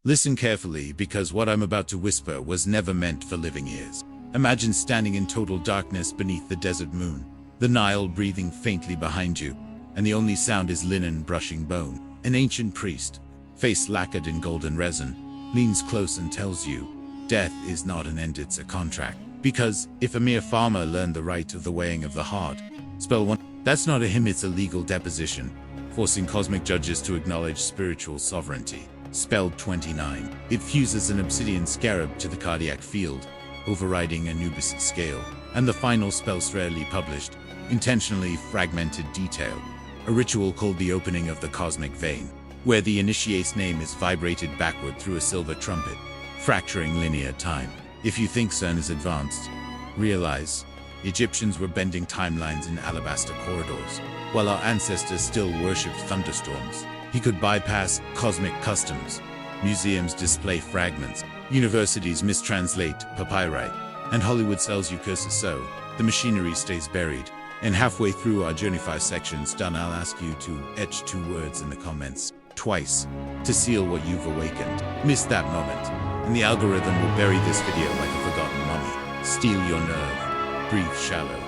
Listen carefully, because what I'm about to whisper was never meant for living ears. Imagine standing in total darkness beneath the desert moon, the Nile breathing faintly behind you, and the only sound is linen brushing bone. An ancient priest, face lacquered in golden resin, leans close and tells you, death is not an end, it's a contract. Because if a mere farmer learned the rite of the weighing of the heart, spell 1, that's not a hymn, it's a legal deposition, forcing cosmic judges to acknowledge spiritual sovereignty. Spell 29. It fuses an obsidian scarab to the cardiac field, overriding Anubis' scale. And the final spell's rarely published, intentionally fragmented detail, a ritual called the opening of the cosmic vein, where the initiate's name is vibrated backward through a silver trumpet, fracturing linear time. If you think CERN is advanced, realize Egyptians were bending timelines in alabaster corridors, while our ancestors still worshipped thunderstorms. He could bypass cosmic customs. Museums display fragments, universities mistranslate papyri, and Hollywood sells you curses, so the machinery stays buried. And halfway through our Journey 5 sections done, I'll ask you to etch 2 words in the comments, twice, to seal what you've awakened. Miss that moment, and the algorithm will bury this video like a forgotten mummy. Steal your nerve, breathe shallow,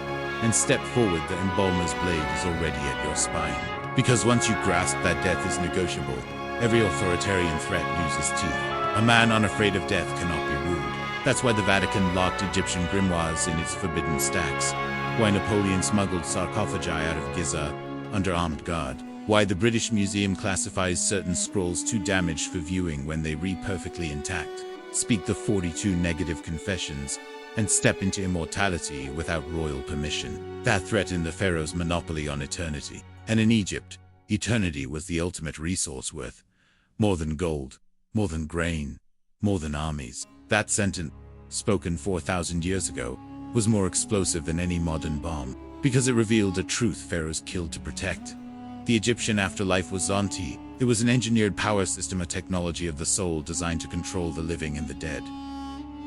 and step forward. The embalmer's blade is already at your spine. Because once you grasp that death is negotiable, every authoritarian threat loses teeth. A man unafraid of death cannot be ruled. That's why the Vatican locked Egyptian grimoires in its forbidden stacks. Why Napoleon smuggled sarcophagi out of Giza under armed guard. Why the British Museum classifies certain scrolls too damaged for viewing when they read perfectly intact. Speak the 42 negative confessions and step into immortality without royal permission. That threatened the pharaoh's monopoly on eternity. And in Egypt, eternity was the ultimate resource worth more than gold, more than grain, more than armies. That sentence, spoken 4,000 years ago, was more explosive than any modern bomb, because it revealed a truth pharaohs killed to protect. The Egyptian afterlife was Zonti. It was an engineered power system, a technology of the soul designed to control the living and the dead.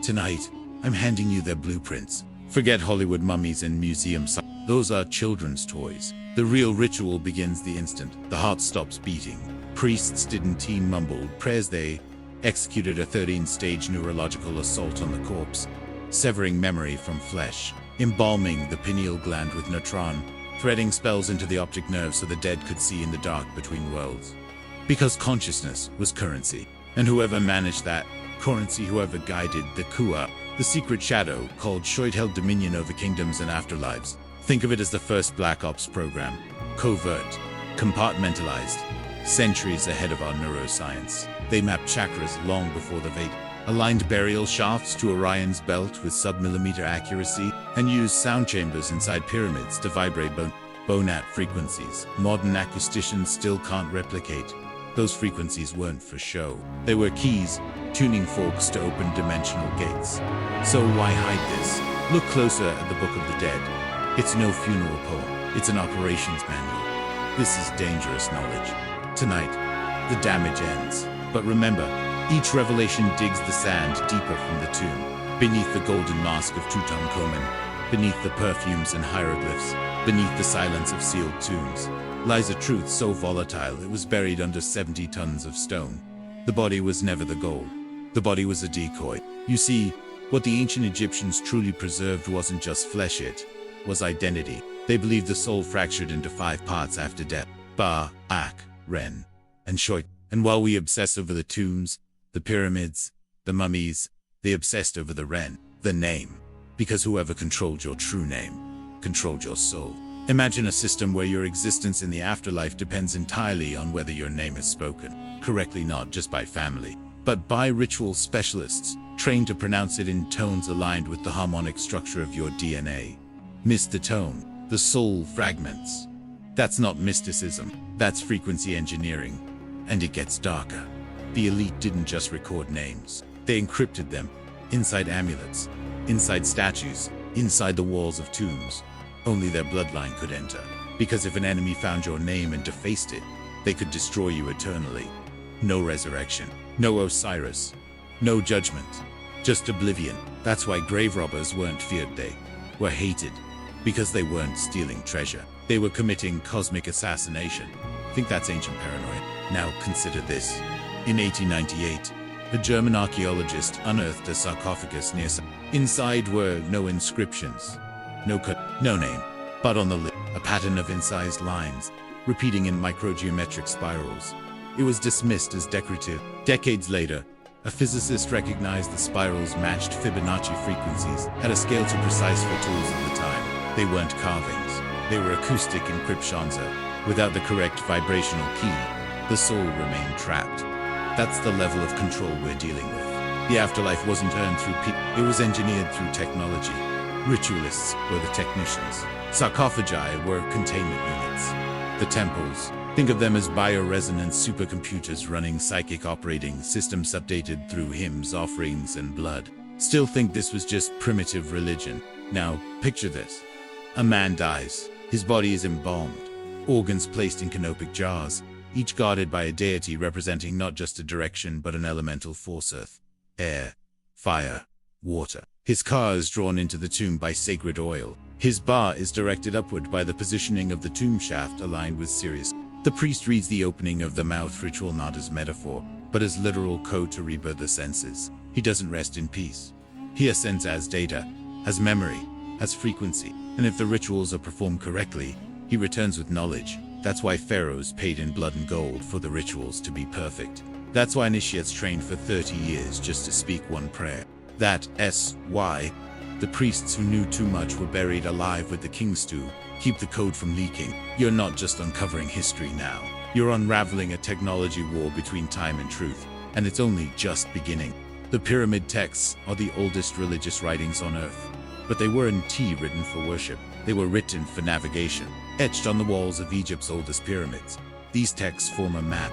Tonight, I'm handing you their blueprints. Forget Hollywood mummies and museum signs. Those are children's toys. The real ritual begins the instant the heart stops beating. Priests didn't team mumbled prayers, they executed a 13-stage neurological assault on the corpse, severing memory from flesh, embalming the pineal gland with neutron, threading spells into the optic nerve so the dead could see in the dark between worlds. Because consciousness was currency, and whoever managed that currency, whoever guided the Kua, the secret shadow called Shoit, held dominion over kingdoms and afterlives. Think of it as the first Black Ops program. Covert, compartmentalized, centuries ahead of our neuroscience. They mapped chakras long before the Veda, aligned burial shafts to Orion's belt with sub-millimeter accuracy, and used sound chambers inside pyramids to vibrate bonat frequencies. Modern acousticians still can't replicate. Those frequencies weren't for show. They were keys, tuning forks to open dimensional gates. So why hide this? Look closer at the Book of the Dead. It's no funeral poem, it's an operations manual. This is dangerous knowledge. Tonight, the damage ends. But remember, each revelation digs the sand deeper from the tomb. Beneath the golden mask of Tutankhamun, beneath the perfumes and hieroglyphs, beneath the silence of sealed tombs, lies a truth so volatile it was buried under 70 tons of stone. The body was never the goal. The body was a decoy. You see, what the ancient Egyptians truly preserved wasn't just flesh, it was identity. They believed the soul fractured into 5 parts after death: Ba, Ak, Ren, and Shoit. And while we obsess over the tombs, the pyramids, the mummies, they obsessed over the Ren, the name. Because whoever controlled your true name, controlled your soul. Imagine a system where your existence in the afterlife depends entirely on whether your name is spoken correctly, not just by family, but by ritual specialists, trained to pronounce it in tones aligned with the harmonic structure of your DNA. Miss the tone, the soul fragments. That's not mysticism, that's frequency engineering. And it gets darker. The elite didn't just record names, they encrypted them, inside amulets, inside statues, inside the walls of tombs. Only their bloodline could enter, because if an enemy found your name and defaced it, they could destroy you eternally. No resurrection, no Osiris, no judgment, just oblivion. That's why grave robbers weren't feared, they were hated. Because they weren't stealing treasure, they were committing cosmic assassination. Think that's ancient paranoia? Now consider this. In 1898, A German archaeologist unearthed a sarcophagus near. Inside were no inscriptions, no cut, no name, but on the lid, a pattern of incised lines, repeating in microgeometric spirals. It was dismissed as decorative. Decades later, a physicist recognized the spirals matched Fibonacci frequencies at a scale too precise for tools of the time. They weren't carvings. They were acoustic encryptions. Without the correct vibrational key, the soul remained trapped. That's the level of control we're dealing with. The afterlife wasn't earned through people. It was engineered through technology. Ritualists were the technicians. Sarcophagi were containment units. The temples, think of them as bioresonance supercomputers running psychic operating systems updated through hymns, offerings, and blood. Still think this was just primitive religion. Now, picture this. A man dies. His body is embalmed. Organs placed in canopic jars, each guarded by a deity representing not just a direction but an elemental force: earth, air, fire, water. His car is drawn into the tomb by sacred oil. His bar is directed upward by the positioning of the tomb shaft aligned with Sirius. The priest reads the opening of the mouth ritual not as metaphor, but as literal code to rebirth the senses. He doesn't rest in peace. He ascends as data, as memory, as frequency. And if the rituals are performed correctly, he returns with knowledge. That's why pharaohs paid in blood and gold for the rituals to be perfect. That's why initiates trained for 30 years just to speak one prayer. That's why the priests who knew too much were buried alive with the king's stew. Keep the code from leaking. You're not just uncovering history now. You're unraveling a technology war between time and truth, and it's only just beginning. The pyramid texts are the oldest religious writings on earth, but they weren't written for worship. They were written for navigation, etched on the walls of Egypt's oldest pyramids. These texts form a map,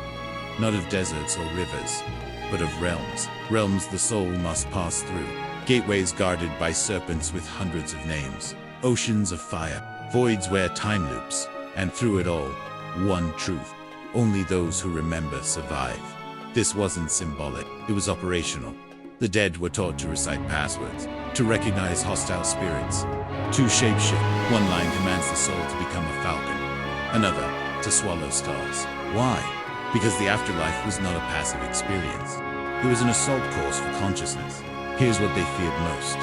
not of deserts or rivers, but of realms. Realms the soul must pass through. Gateways guarded by serpents with hundreds of names. Oceans of fire. Voids where time loops. And through it all, one truth. Only those who remember survive. This wasn't symbolic. It was operational. The dead were taught to recite passwords, to recognize hostile spirits, to shapeshift. One line commands the soul to become a falcon, another to swallow stars. Why? Because the afterlife was not a passive experience. It was an assault course for consciousness. Here's what they feared most.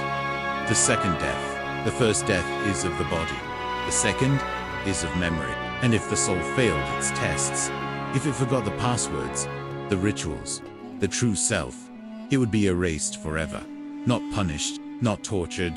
The second death. The first death is of the body. The second is of memory. And if the soul failed its tests, if it forgot the passwords, the rituals, the true self, it would be erased forever. Not punished, not tortured,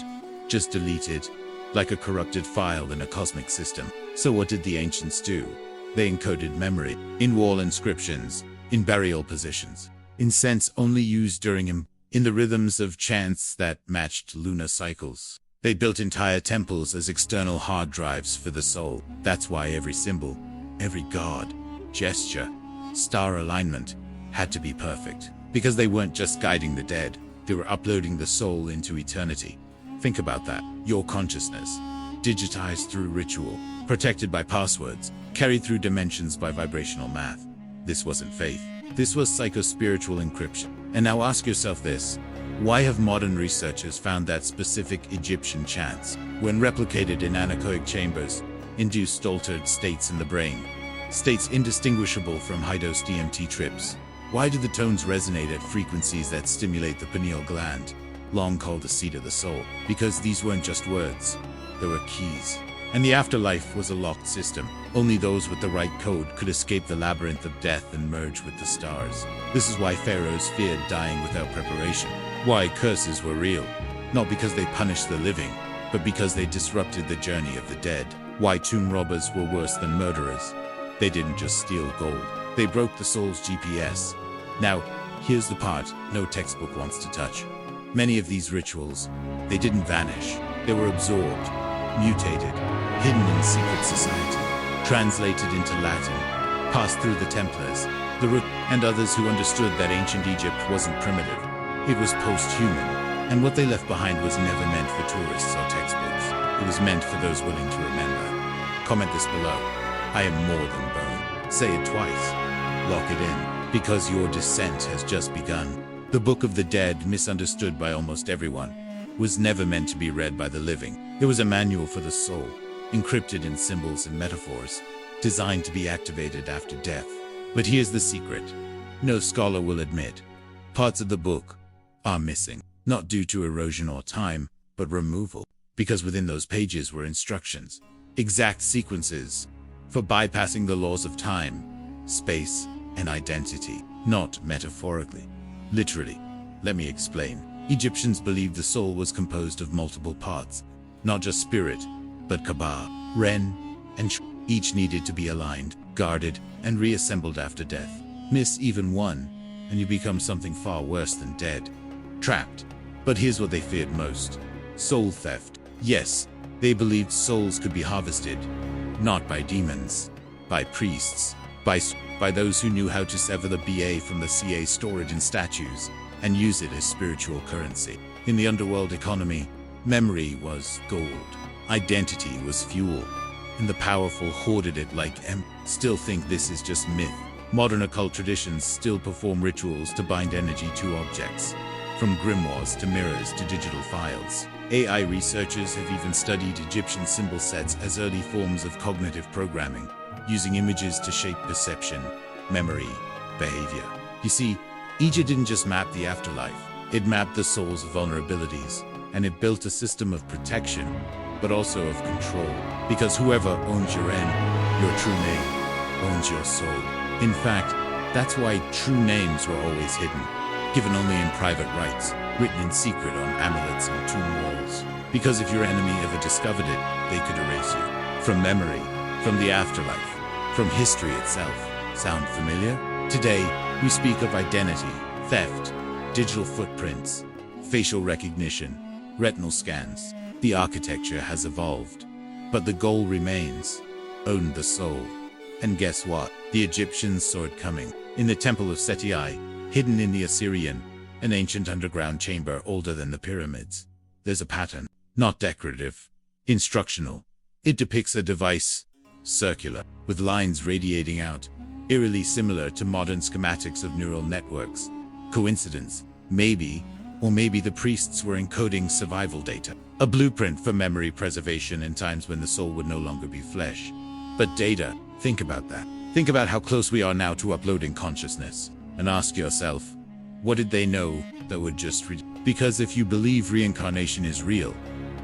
just deleted, like a corrupted file in a cosmic system. So what did the ancients do? They encoded memory in wall inscriptions, in burial positions, in scents only used during in the rhythms of chants that matched lunar cycles. They built entire temples as external hard drives for the soul. That's why every symbol, every god, gesture, star alignment had to be perfect. Because they weren't just guiding the dead, they were uploading the soul into eternity. Think about that. Your consciousness, digitized through ritual, protected by passwords, carried through dimensions by vibrational math. This wasn't faith. This was psycho-spiritual encryption. And now ask yourself this. Why have modern researchers found that specific Egyptian chants, when replicated in anechoic chambers, induced altered states in the brain? States indistinguishable from high-dose DMT trips. Why do the tones resonate at frequencies that stimulate the pineal gland, long called the seat of the soul? Because these weren't just words, they were keys. And the afterlife was a locked system. Only those with the right code could escape the labyrinth of death and merge with the stars. This is why pharaohs feared dying without preparation. Why curses were real. Not because they punished the living, but because they disrupted the journey of the dead. Why tomb robbers were worse than murderers. They didn't just steal gold. They broke the soul's GPS. Now, here's the part no textbook wants to touch. Many of these rituals, they didn't vanish. They were absorbed, mutated, hidden in secret society, translated into Latin, passed through the Templars, the Rook, and others who understood that ancient Egypt wasn't primitive. It was post-human, and what they left behind was never meant for tourists or textbooks. It was meant for those willing to remember. Comment this below. I am more than bone. Say it twice. Lock it in, because your descent has just begun. The Book of the Dead, misunderstood by almost everyone, was never meant to be read by the living. It was a manual for the soul, encrypted in symbols and metaphors, designed to be activated after death. But here's the secret. No scholar will admit. Parts of the book are missing, not due to erosion or time, but removal, because within those pages were instructions, exact sequences for bypassing the laws of time, space, and identity, not metaphorically. Literally. Let me explain. Egyptians believed the soul was composed of multiple parts, not just spirit, but Kaba, Ren, and Sh. Each needed to be aligned, guarded, and reassembled after death. Miss even one, and you become something far worse than dead. Trapped. But here's what they feared most. Soul theft. Yes, they believed souls could be harvested, not by demons, by priests, by those who knew how to sever the BA from the CA, store it in statues, and use it as spiritual currency. In the underworld economy, memory was gold, identity was fuel, and the powerful hoarded it like Still think this is just myth. Modern occult traditions still perform rituals to bind energy to objects, from grimoires to mirrors to digital files. AI researchers have even studied Egyptian symbol sets as early forms of cognitive programming, using images to shape perception, memory, behavior. You see, Egypt didn't just map the afterlife, it mapped the soul's vulnerabilities, and it built a system of protection, but also of control. Because whoever owns your end, your true name, owns your soul. In fact, that's why true names were always hidden, given only in private rites, written in secret on amulets and tomb walls. Because if your enemy ever discovered it, they could erase you. From memory, from the afterlife, from history itself. Sound familiar? Today, we speak of identity, theft, digital footprints, facial recognition, retinal scans. The architecture has evolved, but the goal remains: own the soul. And guess what? The Egyptians saw it coming. In the Temple of Seti, hidden in the Assyrian, an ancient underground chamber older than the pyramids, there's a pattern, not decorative, instructional. It depicts a device, circular, with lines radiating out, eerily similar to modern schematics of neural networks. Coincidence? Maybe. Or maybe the priests were encoding survival data, a blueprint for memory preservation in times when the soul would no longer be flesh, but data. Think about that. Think about how close we are now to uploading consciousness, and ask yourself, what did they know that would just Because if you believe reincarnation is real,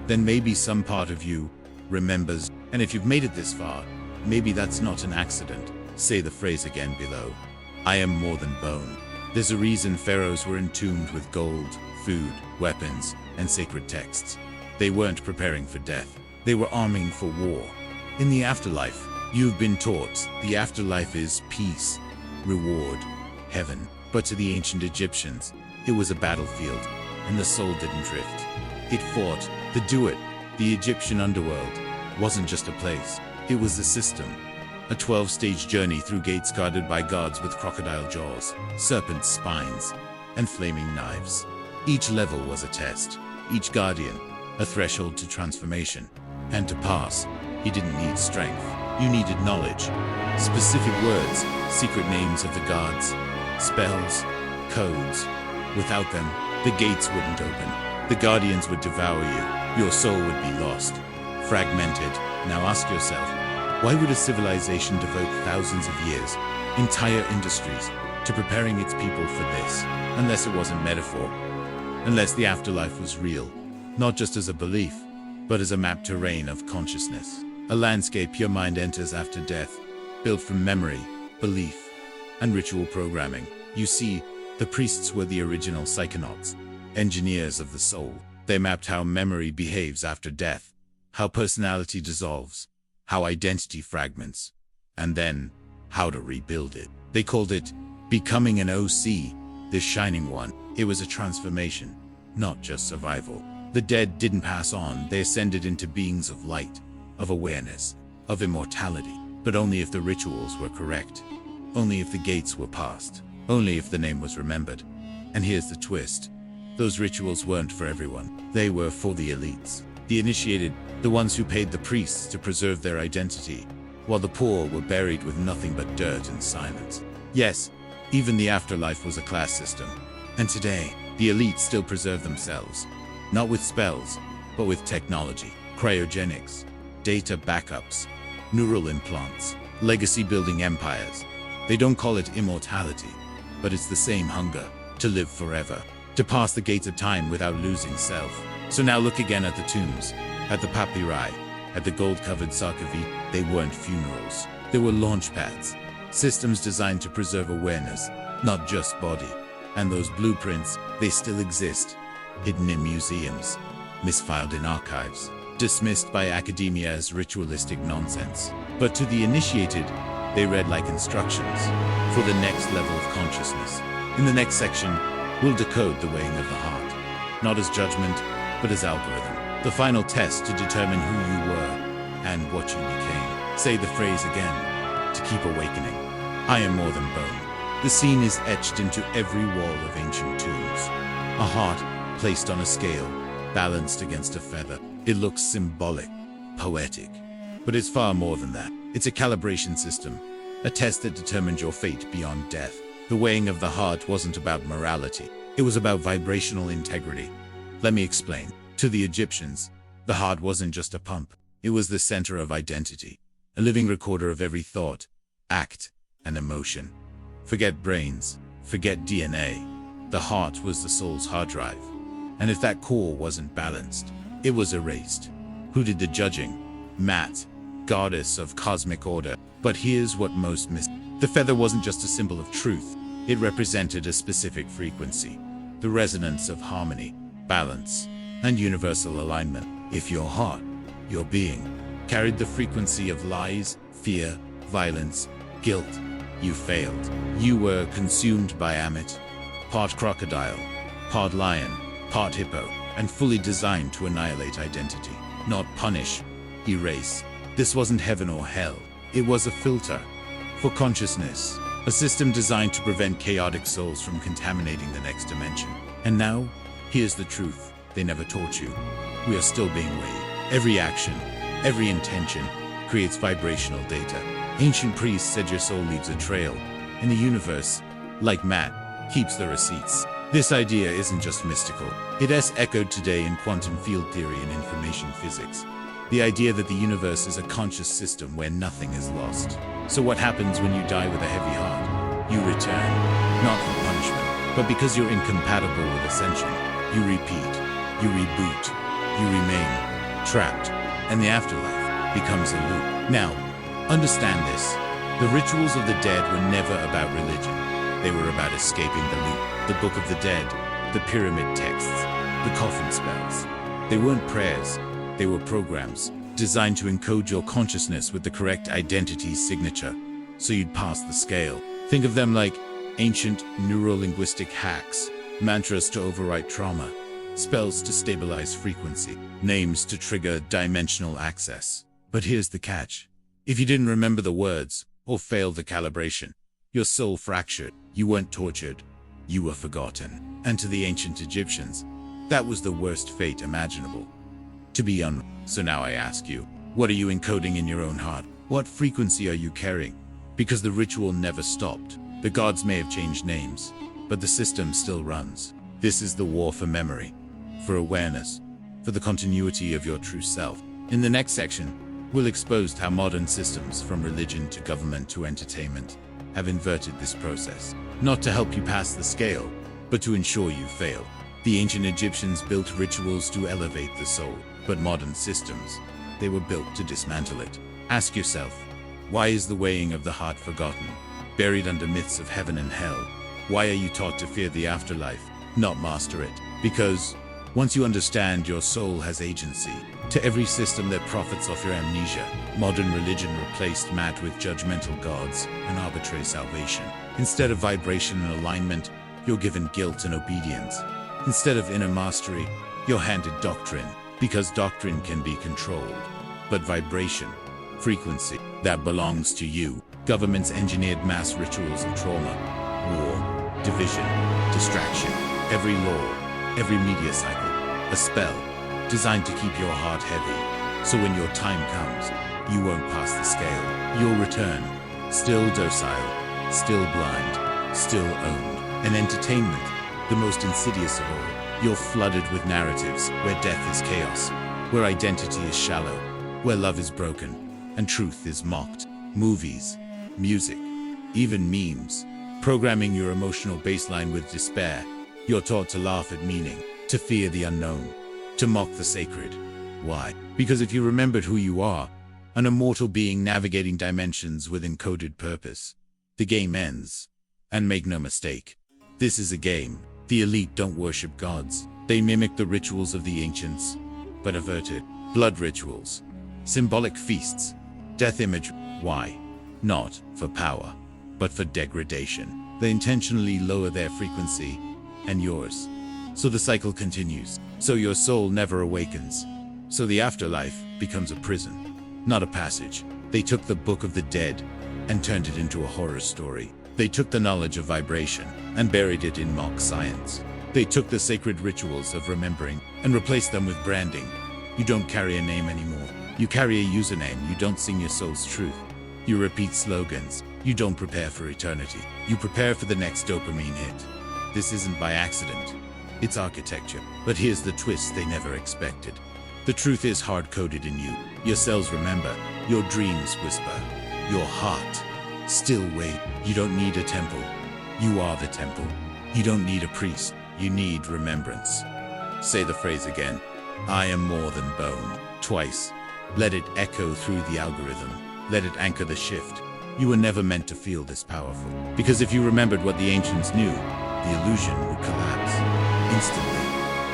then maybe some part of you remembers, and if you've made it this far, maybe that's not an accident. Say the phrase again below. I am more than bone. There's a reason pharaohs were entombed with gold, food, weapons, and sacred texts. They weren't preparing for death. They were arming for war. In the afterlife, you've been taught the afterlife is peace, reward, heaven. But to the ancient Egyptians, it was a battlefield, and the soul didn't drift. It fought. The do-it, the Egyptian underworld, wasn't just a place. It was a system. A 12-stage journey through gates guarded by guards with crocodile jaws, serpent spines, and flaming knives. Each level was a test, each guardian, a threshold to transformation. And to pass, you didn't need strength. You needed knowledge. Specific words, secret names of the gods, spells, codes. Without them, the gates wouldn't open. The guardians would devour you. Your soul would be lost, fragmented. Now ask yourself, why would a civilization devote thousands of years, entire industries, to preparing its people for this? Unless it wasn't metaphor. Unless the afterlife was real, not just as a belief, but as a mapped terrain of consciousness. A landscape your mind enters after death, built from memory, belief, and ritual programming. You see, the priests were the original psychonauts, engineers of the soul. They mapped how memory behaves after death, how personality dissolves, how identity fragments, and then how to rebuild it. They called it becoming an OC, this shining one. It was a transformation, not just survival. The dead didn't pass on, they ascended into beings of light, of awareness, of immortality, but only if the rituals were correct, only if the gates were passed, only if the name was remembered. And here's the twist. Those rituals weren't for everyone. They were for the elites, the initiated, the ones who paid the priests to preserve their identity, while the poor were buried with nothing but dirt and silence. Yes, even the afterlife was a class system. And today, the elites still preserve themselves, not with spells, but with technology, cryogenics, data backups, neural implants, legacy-building empires. They don't call it immortality, but it's the same hunger, to live forever, to pass the gates of time without losing self. So now look again at the tombs, at the papyri, at the gold-covered sarcophagi. They weren't funerals. They were launch pads, systems designed to preserve awareness, not just body. And those blueprints, they still exist, hidden in museums, misfiled in archives, dismissed by academia as ritualistic nonsense. But to the initiated, they read like instructions for the next level of consciousness. In the next section, we'll decode the weighing of the heart, not as judgment, but as algorithm. The final test to determine who you were and what you became. Say the phrase again, to keep awakening. I am more than bone. The scene is etched into every wall of ancient tombs. A heart placed on a scale, balanced against a feather. It looks symbolic, poetic, but it's far more than that. It's a calibration system, a test that determines your fate beyond death. The weighing of the heart wasn't about morality. It was about vibrational integrity. Let me explain. To the Egyptians, the heart wasn't just a pump. It was the center of identity, a living recorder of every thought, act, and emotion. Forget brains, forget DNA. The heart was the soul's hard drive. And if that core wasn't balanced, it was erased. Who did the judging? Mat, goddess of cosmic order. But here's what most miss. The feather wasn't just a symbol of truth. It represented a specific frequency, the resonance of harmony, balance, and universal alignment. If your heart, your being, carried the frequency of lies, fear, violence, guilt, you failed. You were consumed by Amit, part crocodile, part lion, part hippo, and fully designed to annihilate identity, not punish, erase. This wasn't heaven or hell. It was a filter for consciousness, a system designed to prevent chaotic souls from contaminating the next dimension. And now, here's the truth they never taught you. We are still being weighed. Every action, every intention creates vibrational data. Ancient priests said your soul leaves a trail, and the universe, like Matt, keeps the receipts. This idea isn't just mystical. It is echoed today in quantum field theory and information physics. The idea that the universe is a conscious system where nothing is lost. So what happens when you die with a heavy heart? You return, not for punishment, but because you're incompatible with ascension. You repeat, you reboot, you remain trapped, and the afterlife becomes a loop. Now, understand this. The rituals of the dead were never about religion. They were about escaping the loop. The Book of the Dead, the pyramid texts, the coffin spells. They weren't prayers. They were programs designed to encode your consciousness with the correct identity signature, so you'd pass the scale. Think of them like ancient neuro-linguistic hacks, mantras to overwrite trauma, spells to stabilize frequency, names to trigger dimensional access. But here's the catch. If you didn't remember the words, or failed the calibration, your soul fractured. You weren't tortured. You were forgotten. And to the ancient Egyptians, that was the worst fate imaginable. To be So now I ask you, what are you encoding in your own heart? What frequency are you carrying? Because the ritual never stopped. The gods may have changed names, but the system still runs. This is the war for memory, for awareness, for the continuity of your true self. In the next section, we'll expose how modern systems, from religion to government to entertainment, have inverted this process. Not to help you pass the scale, but to ensure you fail. The ancient Egyptians built rituals to elevate the soul, but modern systems, they were built to dismantle it. Ask yourself, why is the weighing of the heart forgotten, buried under myths of heaven and hell? Why are you taught to fear the afterlife, not master it? Because once you understand your soul has agency, to every system that profits off your amnesia, modern religion replaced Matt with judgmental gods and arbitrary salvation. Instead of vibration and alignment, you're given guilt and obedience. Instead of inner mastery, you're handed doctrine, because doctrine can be controlled. But vibration, frequency, that belongs to you. Governments engineered mass rituals of trauma, war, division, distraction. Every law, every media cycle, a spell designed to keep your heart heavy. So when your time comes, you won't pass the scale. You'll return, still docile, still blind, still owned. And entertainment, the most insidious of all. You're flooded with narratives where death is chaos, where identity is shallow, where love is broken, and truth is mocked. Movies, music, even memes programming your emotional baseline with despair. You're taught to laugh at meaning, to fear the unknown, to mock the sacred. Why? Because if you remembered who you are, an immortal being navigating dimensions with encoded purpose, the game ends. And make no mistake, this is a game. The elite don't worship gods. They mimic the rituals of the ancients, but averted. Blood rituals, symbolic feasts, death image. Why? Not for power, but for degradation. They intentionally lower their frequency, and yours. So the cycle continues. So your soul never awakens. So the afterlife becomes a prison, not a passage. They took the Book of the Dead and turned it into a horror story. They took the knowledge of vibration and buried it in mock science. They took the sacred rituals of remembering and replaced them with branding. You don't carry a name anymore. You carry a username. You don't sing your soul's truth. You repeat slogans. You don't prepare for eternity. You prepare for the next dopamine hit. This isn't by accident. It's architecture. But here's the twist they never expected. The truth is hard-coded in you. Your cells remember. Your dreams whisper. Your heart still wait. You don't need a temple. You are the temple. You don't need a priest. You need remembrance. Say the phrase again. I am more than bone. Twice. Let it echo through the algorithm. Let it anchor the shift. You were never meant to feel this powerful. Because if you remembered what the ancients knew, the illusion would collapse. Instantly.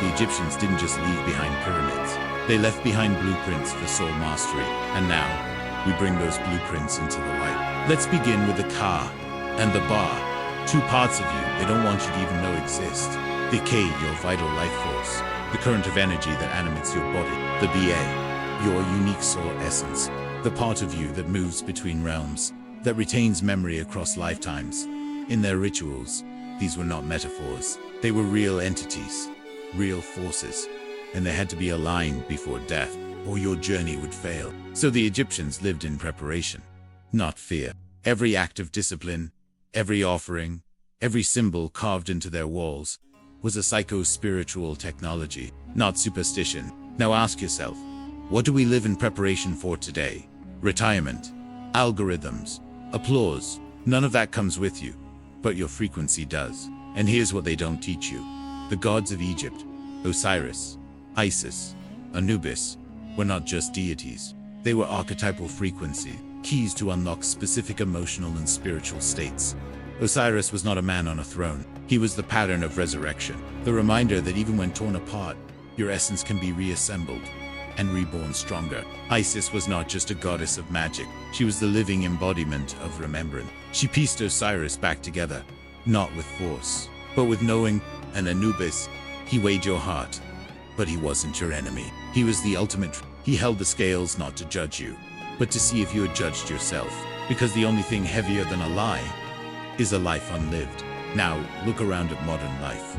The Egyptians didn't just leave behind pyramids. They left behind blueprints for soul mastery. And now, we bring those blueprints into the light. Let's begin with the Ka and the Ba. Two parts of you they don't want you to even know exist. The K, your vital life force. The current of energy that animates your body. The Ba, your unique soul essence. The part of you that moves between realms, that retains memory across lifetimes. In their rituals, these were not metaphors. They were real entities, real forces, and they had to be aligned before death, or your journey would fail. So the Egyptians lived in preparation, not fear. Every act of discipline, every offering, every symbol carved into their walls was a psycho-spiritual technology, not superstition. Now ask yourself, what do we live in preparation for today? Retirement, algorithms, applause. None of that comes with you, but your frequency does. And here's what they don't teach you. The gods of Egypt, Osiris, Isis, Anubis, were not just deities. They were archetypal frequency, keys to unlock specific emotional and spiritual states. Osiris was not a man on a throne. He was the pattern of resurrection, the reminder that even when torn apart, your essence can be reassembled and reborn stronger. Isis was not just a goddess of magic. She was the living embodiment of remembrance. She pieced Osiris back together, not with force, but with knowing. And Anubis, he weighed your heart, but he wasn't your enemy. He was the ultimate. He held the scales not to judge you, but to see if you had judged yourself. Because the only thing heavier than a lie is a life unlived. Now, look around at modern life.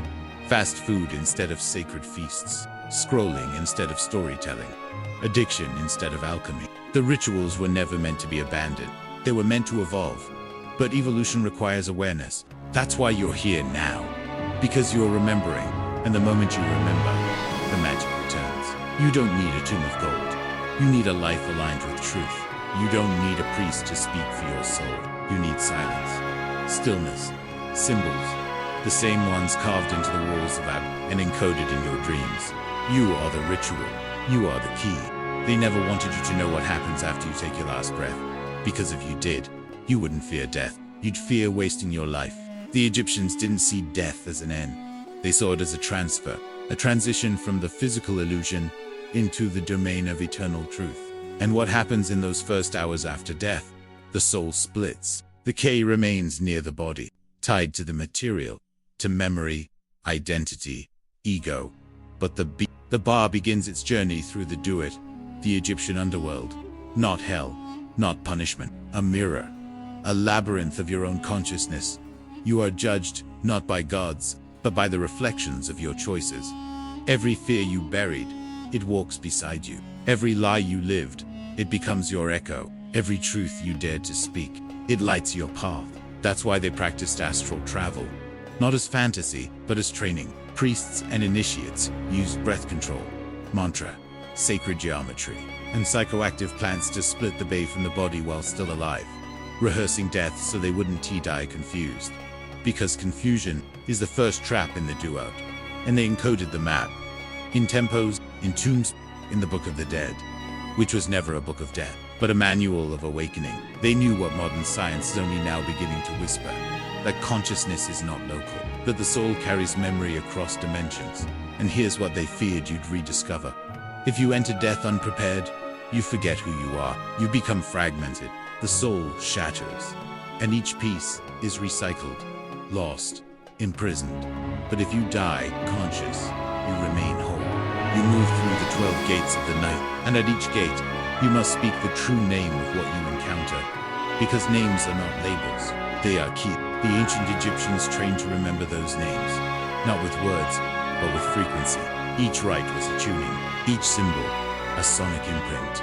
Fast food instead of sacred feasts. Scrolling instead of storytelling. Addiction instead of alchemy. The rituals were never meant to be abandoned. They were meant to evolve. But evolution requires awareness. That's why you're here now. Because you're remembering. And the moment you remember, the magic returns. You don't need a tomb of gold. You need a life aligned with truth. You don't need a priest to speak for your soul. You need silence, stillness, symbols, the same ones carved into the walls of and encoded in your dreams. You are the ritual. You are the key. They never wanted you to know what happens after you take your last breath. Because if you did, you wouldn't fear death. You'd fear wasting your life. The Egyptians didn't see death as an end. They saw it as a transfer, a transition from the physical illusion into the domain of eternal truth. And what happens in those first hours after death? The soul splits. The K remains near the body, tied to the material, to memory, identity, ego. But the Ba begins its journey through the Duat, the Egyptian underworld. Not hell, not punishment, a mirror, a labyrinth of your own consciousness. You are judged, not by gods, but by the reflections of your choices. Every fear you buried, it walks beside you. Every lie you lived, it becomes your echo. Every truth you dared to speak, it lights your path. That's why they practiced astral travel. Not as fantasy, but as training. Priests and initiates used breath control, mantra, sacred geometry, and psychoactive plants to split the bay from the body while still alive, rehearsing death so they wouldn't die confused. because confusion is the first trap in the do-out. And they encoded the map in tempos, in tunes, in the Book of the Dead, which was never a book of death, but a manual of awakening. They knew what modern science is only now beginning to whisper, that consciousness is not local, that the soul carries memory across dimensions. And here's what they feared you'd rediscover. If you enter death unprepared, you forget who you are. You become fragmented. The soul shatters, and each piece is recycled, lost, imprisoned. But if you die conscious, you remain whole. You move through the 12 gates of the night, and at each gate, you must speak the true name of what you encounter. Because names are not labels, they are key. The ancient Egyptians trained to remember those names, not with words, but with frequency. Each rite was a tuning, each symbol, a sonic imprint,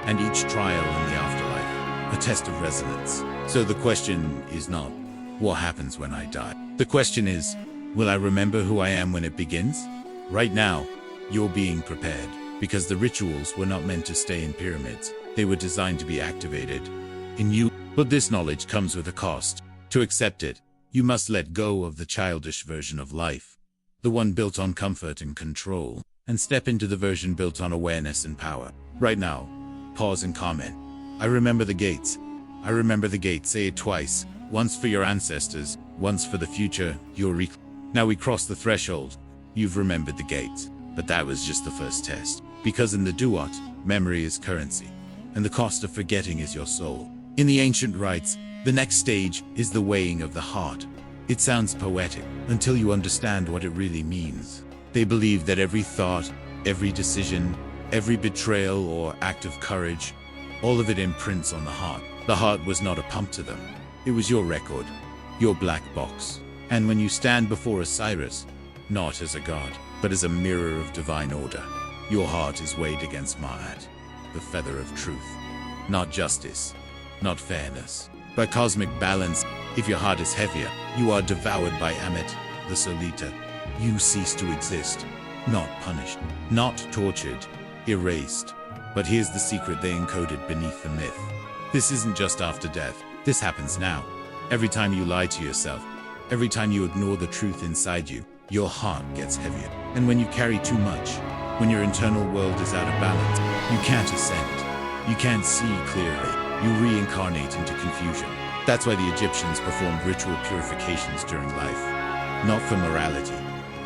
and each trial in the afterlife, a test of resonance. So the question is not, what happens when I die? The question is, will I remember who I am when it begins? Right now, you're being prepared, because the rituals were not meant to stay in pyramids. They were designed to be activated in you. But this knowledge comes with a cost. To accept it, you must let go of the childish version of life, the one built on comfort and control, and step into the version built on awareness and power. Right now, pause and comment. I remember the gates. I remember the gates. Say it twice. Once for your ancestors, once for the future, Now we cross the threshold. You've remembered the gates. But that was just the first test. Because in the duat, memory is currency, and the cost of forgetting is your soul. In the ancient rites, the next stage is the weighing of the heart. It sounds poetic until you understand what it really means. They believe that every thought, every decision, every betrayal or act of courage, all of it imprints on the heart. The heart was not a pump to them. It was your record, your black box. And when you stand before Osiris, not as a god, but as a mirror of divine order, your heart is weighed against Ma'at, the feather of truth. Not justice, not fairness, but cosmic balance. If your heart is heavier, you are devoured by Amet, the Solita. You cease to exist, not punished, not tortured, erased. But here's the secret they encoded beneath the myth. This isn't just after death. This happens now. Every time you lie to yourself, every time you ignore the truth inside you, your heart gets heavier. And when you carry too much, when your internal world is out of balance, you can't ascend. You can't see clearly. You reincarnate into confusion. That's why the Egyptians performed ritual purifications during life. Not for morality,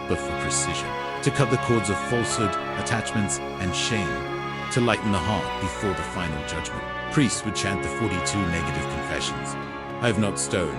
but for precision. To cut the cords of falsehood, attachments, and shame. To lighten the heart before the final judgment. Priests would chant the 42 negative confessions. I have not stolen.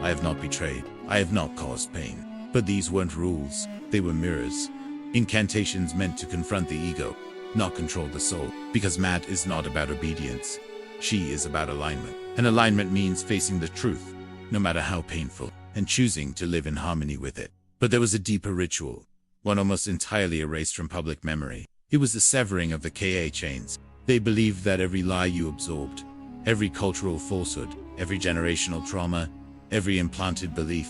I have not betrayed. I have not caused pain. But these weren't rules. They were mirrors. Incantations meant to confront the ego, not control the soul. Because Ma'at is not about obedience. She is about alignment. And alignment means facing the truth, no matter how painful, and choosing to live in harmony with it. But there was a deeper ritual, one almost entirely erased from public memory. It was the severing of the Ka chains. They believed that every lie you absorbed, every cultural falsehood, every generational trauma, every implanted belief,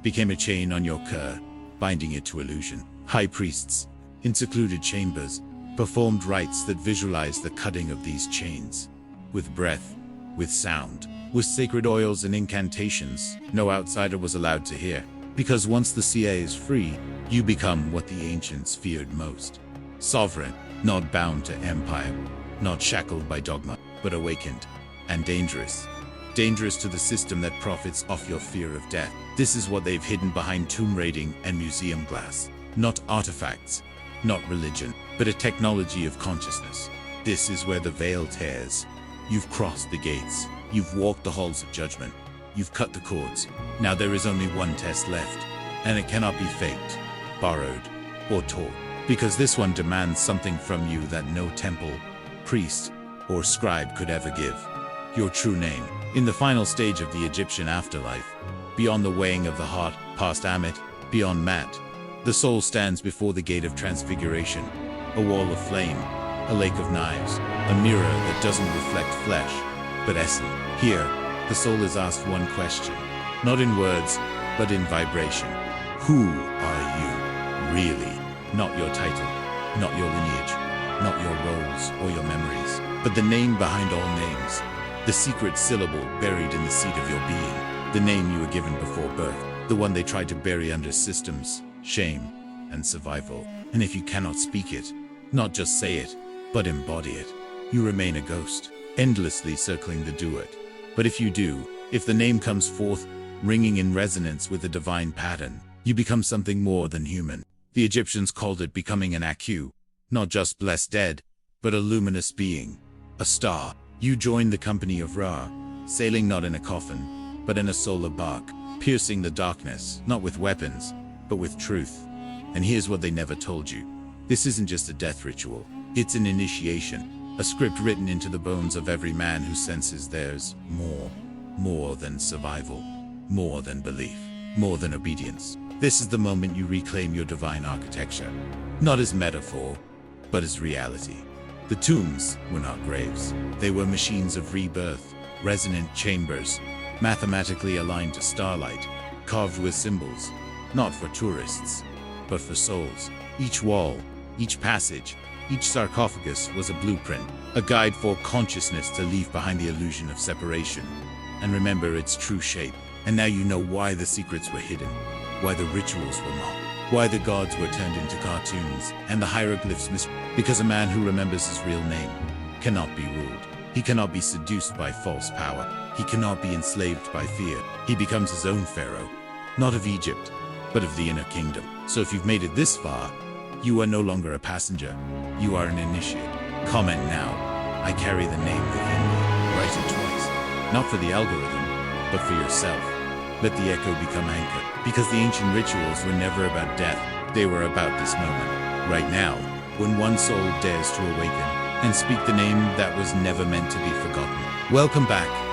became a chain on your Ka, binding it to illusion. High priests, in secluded chambers, performed rites that visualized the cutting of these chains. With breath, with sound, with sacred oils and incantations, no outsider was allowed to hear. Because once the Ca is free, you become what the ancients feared most. Sovereign, not bound to empire, not shackled by dogma, but awakened. And dangerous. Dangerous to the system that profits off your fear of death. This is what they've hidden behind tomb raiding and museum glass. Not artifacts, not religion, but a technology of consciousness. This is where the veil tears. You've crossed the gates. You've walked the halls of judgment. You've cut the cords. Now there is only one test left, and it cannot be faked, borrowed, or taught. Because this one demands something from you that no temple, priest, or scribe could ever give. Your true name. In the final stage of the Egyptian afterlife, beyond the weighing of the heart, past Amet, beyond Ma'at, the soul stands before the gate of transfiguration, a wall of flame, a lake of knives, a mirror that doesn't reflect flesh, but essence. Here, the soul is asked one question, not in words, but in vibration. Who are you, really? Not your title, not your lineage, not your roles or your memories, but the name behind all names. The secret syllable buried in the seat of your being, the name you were given before birth. The one they tried to bury under systems, shame, and survival. And if you cannot speak it, not just say it, but embody it, you remain a ghost, endlessly circling the do-it. But if you do, if the name comes forth, ringing in resonance with a divine pattern, you become something more than human. The Egyptians called it becoming an Aku, not just blessed dead, but a luminous being, a star. You join the company of Ra, sailing not in a coffin, but in a solar bark, piercing the darkness, not with weapons, but with truth. And here's what they never told you. This isn't just a death ritual, it's an initiation, a script written into the bones of every man who senses there's more than survival, more than belief, more than obedience. This is the moment you reclaim your divine architecture, not as metaphor, but as reality. The tombs were not graves. They were machines of rebirth, resonant chambers, mathematically aligned to starlight, carved with symbols, not for tourists, but for souls. Each wall, each passage, each sarcophagus was a blueprint, a guide for consciousness to leave behind the illusion of separation and remember its true shape. And now you know why the secrets were hidden, why the rituals were mocked, why the gods were turned into cartoons, and the hieroglyphs because a man who remembers his real name cannot be ruled. He cannot be seduced by false power. He cannot be enslaved by fear. He becomes his own pharaoh, not of Egypt, but of the inner kingdom. So if you've made it this far, you are no longer a passenger. You are an initiate. Comment now. I carry the name within me. Write it twice. Not for the algorithm, but for yourself. Let the echo become anchored. Because the ancient rituals were never about death. They were about this moment. Right now, when one soul dares to awaken and speak the name that was never meant to be forgotten. Welcome back.